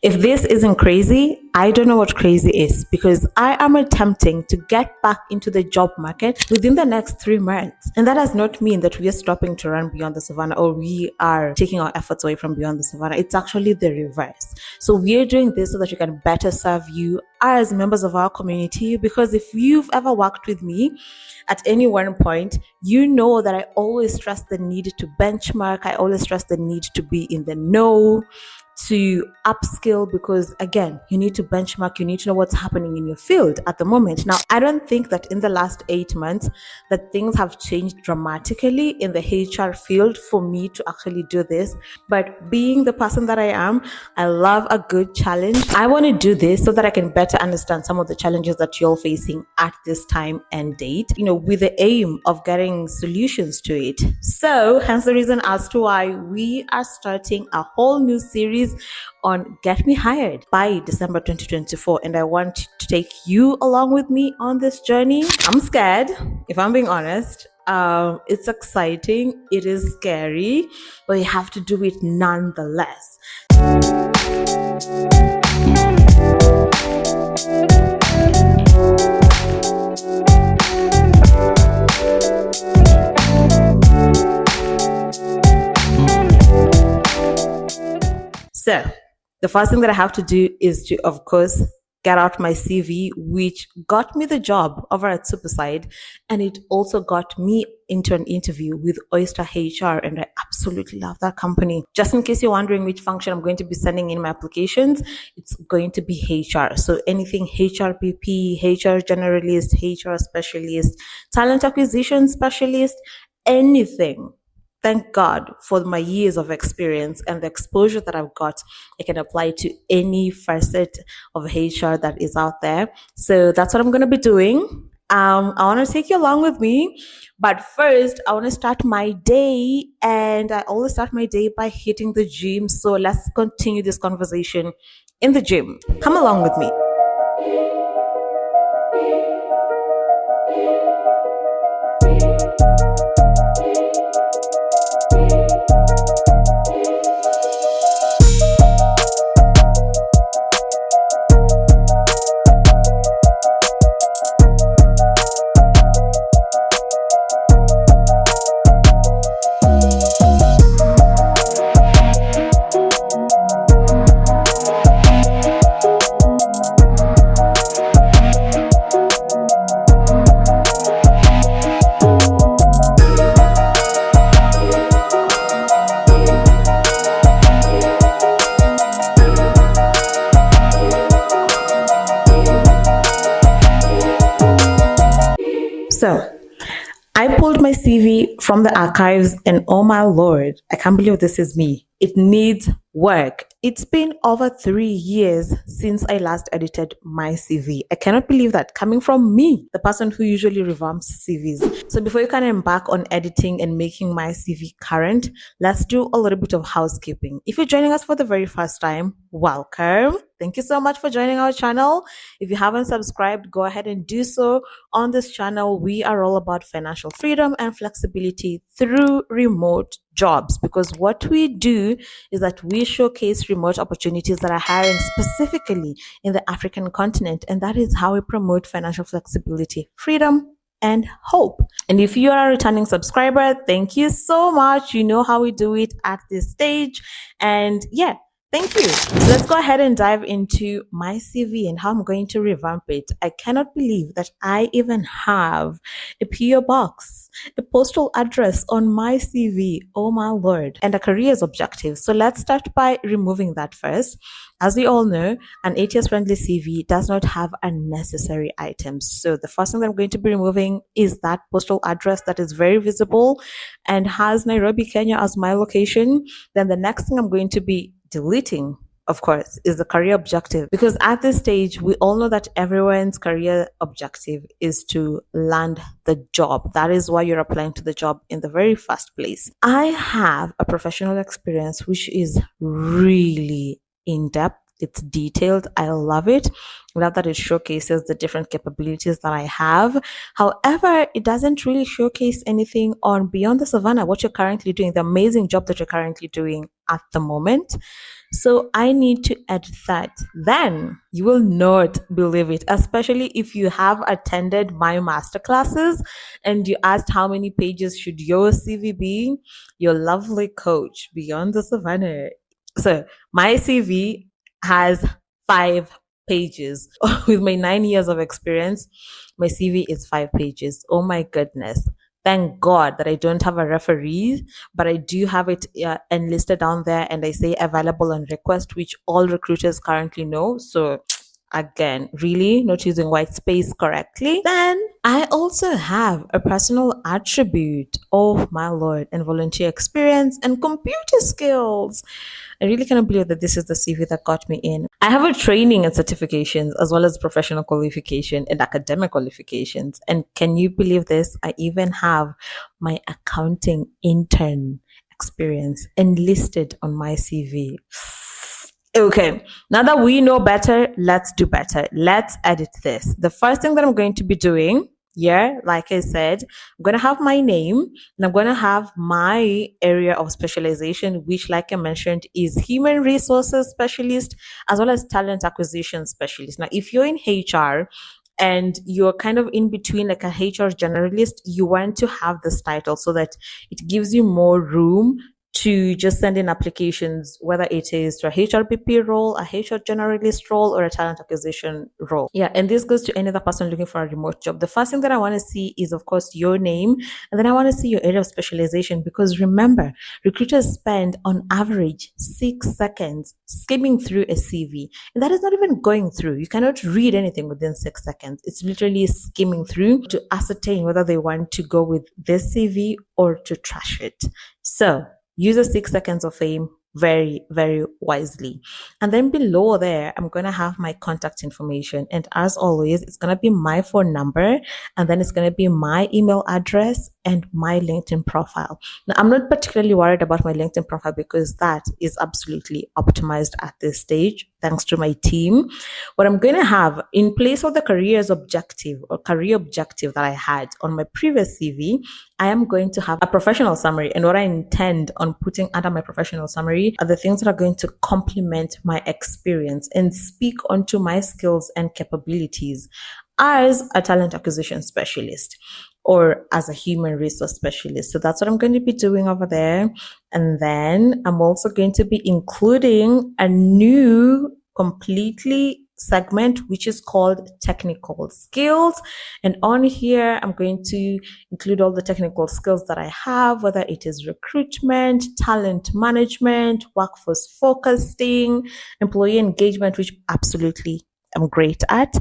If this isn't crazy, I don't know what crazy is, because I am attempting to get back into the job market within the next 3 months. And that does not mean that we are stopping to run beyond the savannah, or we are taking our efforts away from beyond the savannah. It's actually the reverse. So we're doing this so that we can better serve you as members of our community, because if you've ever worked with me at any one point, you know that I always stress the need to benchmark. I always stress the need to be in the know, to upskill, because again, you need to benchmark, you need to know what's happening in your field at the moment. Now, I don't think that in the last 8 months that things have changed dramatically in the HR field for me to actually do this, but being the person that I am, I love a good challenge. I want to do this so that I can better understand some of the challenges that you're facing at this time and date, with the aim of getting solutions to it. So hence the reason as to why we are starting a whole new series on Get Me Hired by December 2024, and I want to take you along with me on this journey. I'm scared, if I'm being honest. It's exciting, it is scary, but you have to do it nonetheless. So the first thing that I have to do is to, of course, get out my CV, which got me the job over at Superside, and it also got me into an interview with Oyster HR, and I absolutely love that company. Just in case you're wondering which function I'm going to be sending in my applications, it's going to be HR. So anything HRBP, HR generalist, HR specialist, talent acquisition specialist, anything. Thank God for my years of experience and the exposure that I've got. I can apply to any facet of HR that is out there. So that's what I'm going to be doing. I want to take you along with me. But first, I want to start my day. And I always start my day by hitting the gym. So let's continue this conversation in the gym. Come along with me. So I pulled my CV from the archives, and oh my Lord, I can't believe this is me. It needs work. It's been over 3 years since I last edited my CV. I cannot believe that, coming from me, the person who usually revamps CVs. So before you can embark on editing and making my CV current, let's do a little bit of housekeeping. If you're joining us for the very first time, welcome. Thank you so much for joining our channel. If you haven't subscribed, go ahead and do so. On this channel, we are all about financial freedom and flexibility through remote jobs, because what we do is that we showcase remote opportunities that are hiring specifically in the African continent, and that is how we promote financial flexibility, freedom, and hope. And if you are a returning subscriber, thank you so much. You know how we do it at this stage, and yeah, thank you. So let's go ahead and dive into my CV and how I'm going to revamp it. I cannot believe that I even have a PO box, a postal address on my CV. Oh my Lord. And a careers objective. So let's start by removing that first. As we all know, an ATS friendly CV does not have unnecessary items. So the first thing that I'm going to be removing is that postal address that is very visible and has Nairobi, Kenya as my location. Then the next thing I'm going to be deleting, of course, is the career objective, because at this stage we all know that everyone's career objective is to land the job. That is why you're applying to the job in the very first place. I have a professional experience which is really in depth It's detailed. I love it. I love that it showcases the different capabilities that I have. However, it doesn't really showcase anything on Beyond the Savannah, what you're currently doing, the amazing job that you're currently doing at the moment. So I need to add that. Then you will not believe it, especially if you have attended my masterclasses and you asked how many pages should your CV be. Your lovely coach, Beyond the Savannah. So my CV has 5 pages. With my 9 years of experience, my CV is 5 pages. Oh my goodness. Thank God that I don't have a referee, but I do have it enlisted down there, and I say available on request, which all recruiters currently know. So again, really not using white space correctly. Then I also have a personal attribute, oh my lord, and volunteer experience and computer skills. I really cannot believe that this is the CV that got me in. I have a training and certifications as well as professional qualification and academic qualifications. And can you believe this? I even have my accounting intern experience enlisted on my CV. Okay, now that we know better, let's do better. Let's edit this. The first thing that I'm going to be doing, yeah, like I said, I'm going to have my name and I'm going to have my area of specialization, which, like I mentioned, is human resources specialist as well as talent acquisition specialist. Now, if you're in HR, and you're kind of in between like a HR generalist, you want to have this title so that it gives you more room to just send in applications, whether it is to a HRBP role, a HR generalist role, or a talent acquisition role. Yeah, and this goes to any other person looking for a remote job. The first thing that I want to see is, of course, your name, and then I want to see your area of specialization, because remember, recruiters spend on average 6 seconds skimming through a CV, and that is not even going through. You cannot read anything within 6 seconds. It's literally skimming through to ascertain whether they want to go with this CV or to trash it. So use the 6 seconds of fame very, very wisely. And then below there, I'm going to have my contact information. And as always, it's going to be my phone number, and then it's going to be my email address and my LinkedIn profile. Now, I'm not particularly worried about my LinkedIn profile because that is absolutely optimized at this stage, thanks to my team. What I'm going to have in place of the careers objective or career objective that I had on my previous CV, I am going to have a professional summary. And what I intend on putting under my professional summary are the things that are going to complement my experience and speak onto my skills and capabilities as a talent acquisition specialist or as a human resource specialist. So that's what I'm going to be doing over there. And then I'm also going to be including a new completely segment which is called technical skills, and on here I'm going to include all the technical skills that I have, whether it is recruitment, talent management, workforce focusing, employee engagement, which absolutely I'm great at,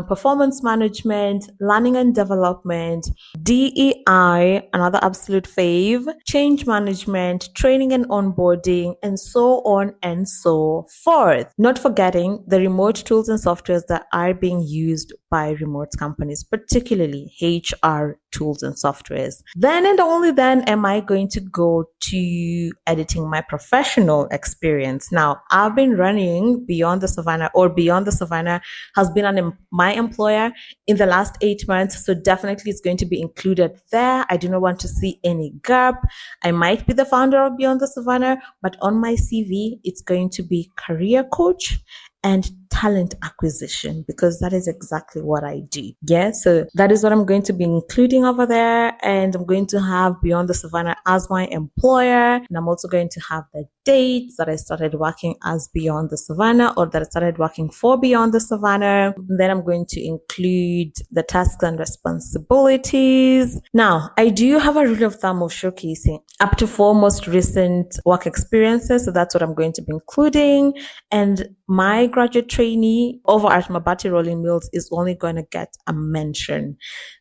performance management, learning and development, DEI, another absolute fave, change management, training and onboarding, and so on and so forth. Not forgetting the remote tools and softwares that are being used by remote companies, particularly HR tools and softwares. Then and only then am I going to go to editing my professional experience. Now, I've been running Beyond the Savannah, or Beyond the Savannah has been my employer in the last 8 months. So definitely it's going to be included there. I do not want to see any gap. I might be the founder of Beyond the Savannah, but on my CV, it's going to be career coach and talent acquisition, because that is exactly what I do. Yeah, so that is what I'm going to be including over there. And I'm going to have Beyond the Savannah as my employer. And I'm also going to have the dates that I started working as Beyond the Savannah, or that I started working for Beyond the Savannah. And then I'm going to include the tasks and responsibilities. Now, I do have a rule of thumb of showcasing up to 4 most recent work experiences. So that's what I'm going to be including. And my graduate trainee over at Mabati Rolling Mills is only going to get a mention.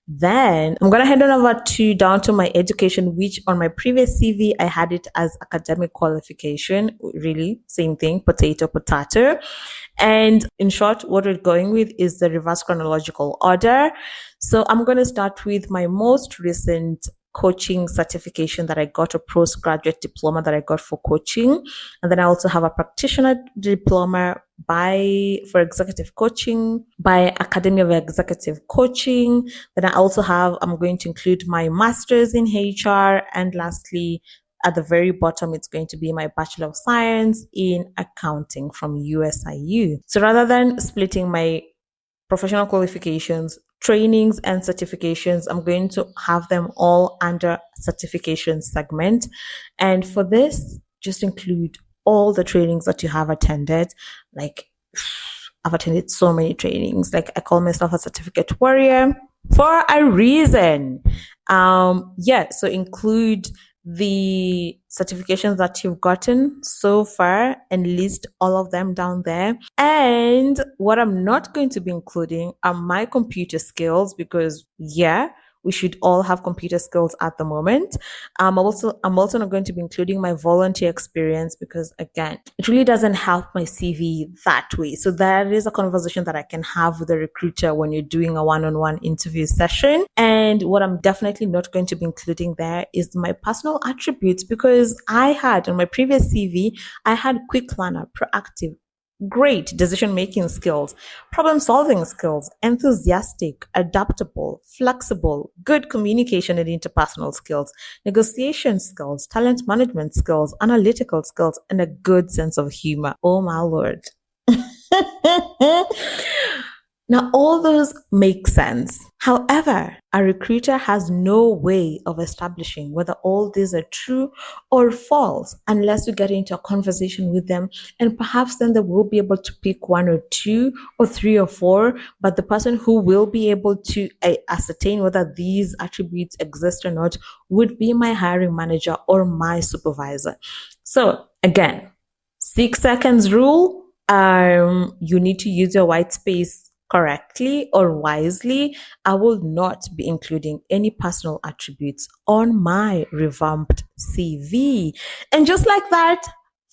Then I'm going to head on over to down to my education, which on my previous CV, I had it as academic qualification. Really, same thing, potato, potato. And in short, what we're going with is the reverse chronological order. So I'm going to start with my most recent coaching certification that I got, a postgraduate diploma that I got for coaching. And then I also have a practitioner diploma for executive coaching, by Academy of Executive Coaching. Then I also have, I'm going to include my master's in HR. And lastly, at the very bottom, it's going to be my Bachelor of Science in Accounting from USIU. So rather than splitting my professional qualifications, trainings, and certifications, I'm going to have them all under certification segment. And for this, just include all the trainings that you have attended. Like, I've attended so many trainings. Like, I call myself a certificate warrior for a reason. Yeah, so include the certifications that you've gotten so far and list all of them down there. And what I'm not going to be including are my computer skills, because yeah, we should all have computer skills at the moment. I'm also not going to be including my volunteer experience, because again, it really doesn't help my CV that way. So that is a conversation that I can have with a recruiter when you're doing a one-on-one interview session. And what I'm definitely not going to be including there is my personal attributes, because I had on my previous CV, I had quick learner, proactive, great decision making skills, problem solving skills, enthusiastic, adaptable, flexible, good communication and interpersonal skills, negotiation skills, talent management skills, analytical skills, and a good sense of humor. Oh my lord. Now, all those make sense. However, a recruiter has no way of establishing whether all these are true or false unless you get into a conversation with them. And perhaps then they will be able to pick one or two or three or four. But the person who will be able to ascertain whether these attributes exist or not would be my hiring manager or my supervisor. So, again, 6 seconds rule. You need to use your white space correctly or wisely. I will not be including any personal attributes on my revamped CV. And just like that,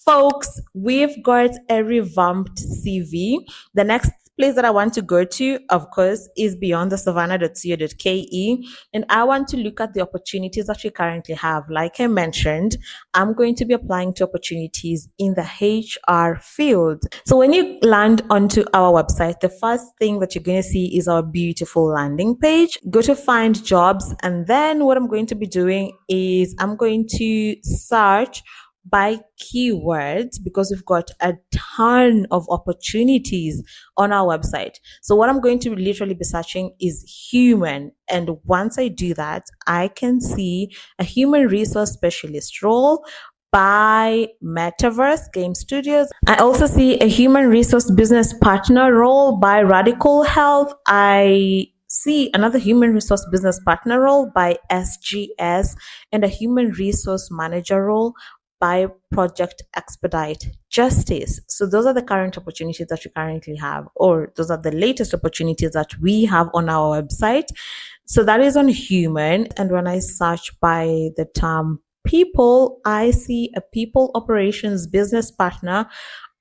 folks, we've got a revamped CV. The next place that I want to go to, of course, is beyond the savannah.co.ke. And I want to look at the opportunities that we currently have. Like I mentioned, I'm going to be applying to opportunities in the HR field. So when you land onto our website, the first thing that you're going to see is our beautiful landing page. Go to find jobs. And then what I'm going to be doing is I'm going to search by keywords, because we've got a ton of opportunities on our website. So what I'm going to literally be searching is human. And once I do that, I can see a human resource specialist role by Metaverse Game Studios. I also see a human resource business partner role by Radical Health. I see another human resource business partner role by SGS, and a human resource manager role by Project Expedite Justice. So those are the current opportunities that we currently have, or those are the latest opportunities that we have on our website. So that is on human. And when I search by the term people, I see a people operations business partner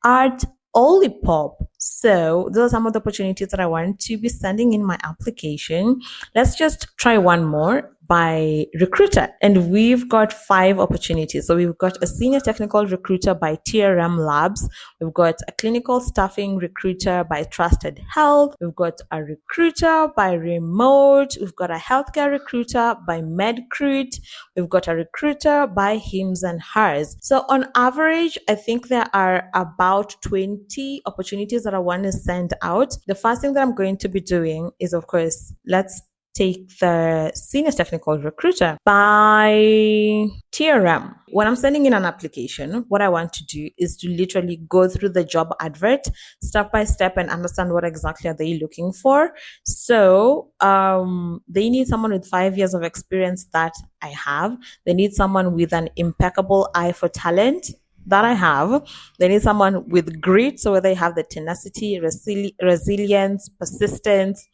at Olipop. So those are some of the opportunities that I want to be sending in my application. Let's just try one more by recruiter, and we've got 5 opportunities. So we've got a senior technical recruiter by TRM Labs. We've got a clinical staffing recruiter by Trusted Health. We've got a recruiter by Remote. We've got a healthcare recruiter by MedCruit. We've got a recruiter by Hims and Hers. So on average, I think there are about 20 opportunities that I want to send out. The first thing that I'm going to be doing is, of course, let's take the senior technical recruiter by TRM. When I'm sending in an application, what I want to do is to literally go through the job advert step by step and understand what exactly are they looking for. So they need someone with 5 years of experience that I have. They need someone with an impeccable eye for talent that I have. They need someone with grit, so whether they have the tenacity, resilience, persistence,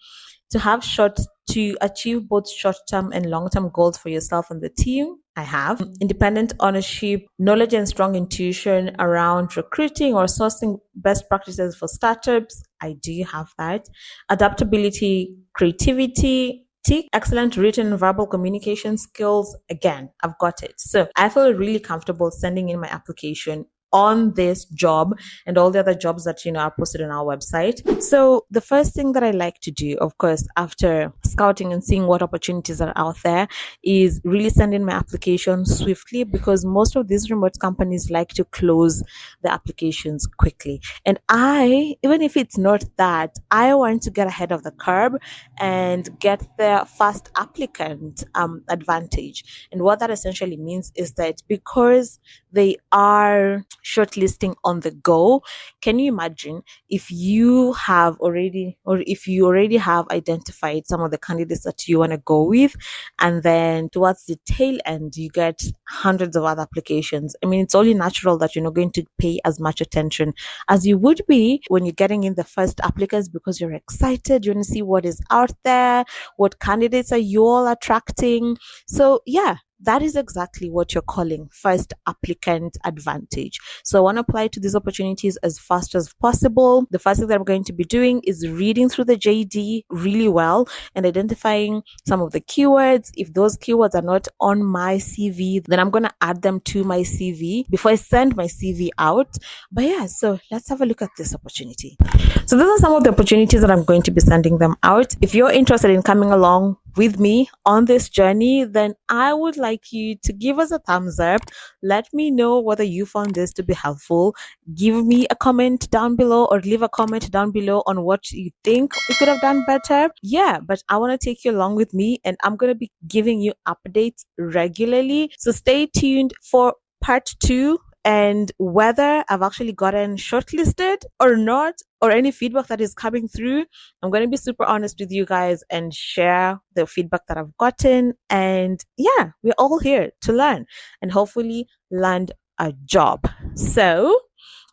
to achieve both short-term and long-term goals for yourself and the team. I have independent ownership, knowledge and strong intuition around recruiting or sourcing best practices for startups. I do have that. Adaptability, creativity, excellent written and verbal communication skills. Again, I've got it. So I feel really comfortable sending in my application on this job and all the other jobs that are posted on our website. So the first thing that I like to do, of course, after scouting and seeing what opportunities are out there, is really send in my application swiftly, because most of these remote companies like to close the applications quickly. And I, even if it's not that, I want to get ahead of the curve and get the fast applicant advantage. And what that essentially means is that because they are shortlisting on the go, can you imagine if you have already, or if you already have identified some of the candidates that you want to go with, and then towards the tail end you get hundreds of other applications? I mean, it's only natural that you're not going to pay as much attention as you would be when you're getting in the first applicants, because you're excited, you want to see what is out there, what candidates are you all attracting. So yeah, that is exactly what you're calling first applicant advantage. So I want to apply to these opportunities as fast as possible. The first thing that I'm going to be doing is reading through the JD really well and identifying some of the keywords. If those keywords are not on my CV, then I'm going to add them to my CV before I send my CV out. But yeah, so let's have a look at this opportunity. So those are some of the opportunities that I'm going to be sending them out. If you're interested in coming along with me on this journey, then I would like you to give us a thumbs up. Let me know whether you found this to be helpful. Give me a comment down below, or leave a comment down below on what you think we could have done better. Yeah, but I want to take you along with me, and I'm going to be giving you updates regularly. So stay tuned for part 2, and whether I've actually gotten shortlisted or not, or any feedback that is coming through. I'm going to be super honest with you guys and share the feedback that I've gotten. And yeah, we're all here to learn and hopefully land a job. So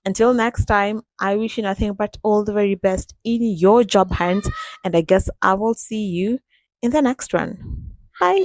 until next time, I wish you nothing but all the very best in your job hunt. And I guess I will see you in the next one. Bye.